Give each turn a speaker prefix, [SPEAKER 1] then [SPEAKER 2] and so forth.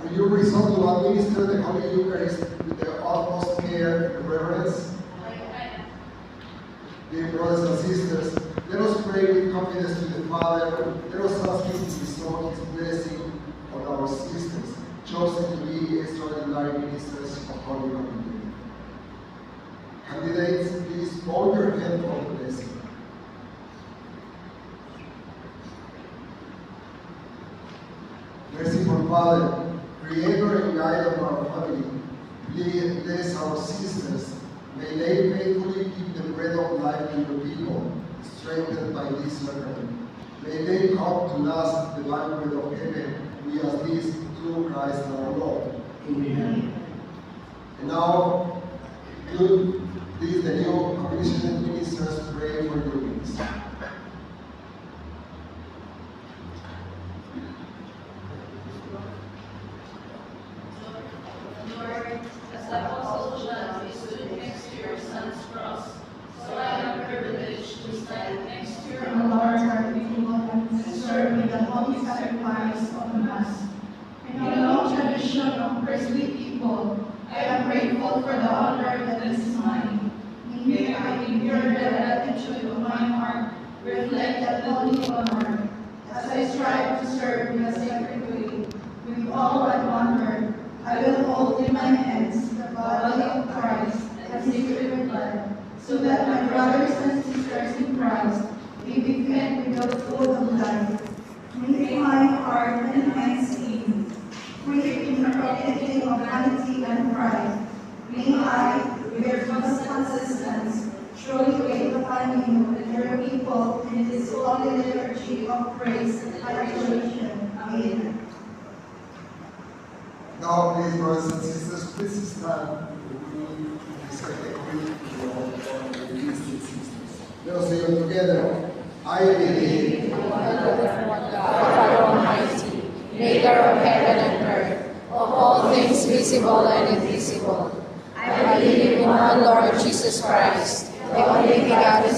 [SPEAKER 1] Are you resolved to administer the Holy Eucharist with the utmost care and reverence? Dear brothers and sisters, let us pray with confidence to the Father. Let us ask Him to bestow His blessing on our sisters, chosen to be extraordinary ministers of Holy Communion. Candidates, please bow your head for the blessing. Merciful Father, Creator and Guide of our family, please bless our sisters. May they faithfully keep the bread of life to your people, strengthened by this sacrament. May they come to last the banquet of heaven. We ask this through Christ our Lord. Amen. And now, please the new commissioned ministers pray for your wings.
[SPEAKER 2] Lord, as Apostle John stood next to your son's cross, so I am privileged to stand next to your altar and serve with the holy sacrifice of the Mass. In the long tradition of priestly people, I am grateful for the honor that is mine. May I endure the gratitude of my heart, reflect that holy honor, as I strive to serve in a sacred way, with awe and wonder. I will hold in my hands the body of Christ and sacred blood, so that my brothers and sisters in Christ may be fed with the food of life. May my heart and hands clean, free from everything of vanity and pride. May I, with your constant assistance, surely wait upon you and your people in this holy liturgy of praise and adoration. Amen.
[SPEAKER 1] Now, please, brothers and sisters, please stand with me respectively for the Christian sisters. Let us say it together. I believe
[SPEAKER 3] in one God, Father Almighty, maker of heaven and earth, of all things visible and invisible. I believe in one Lord Jesus Christ, the only begotten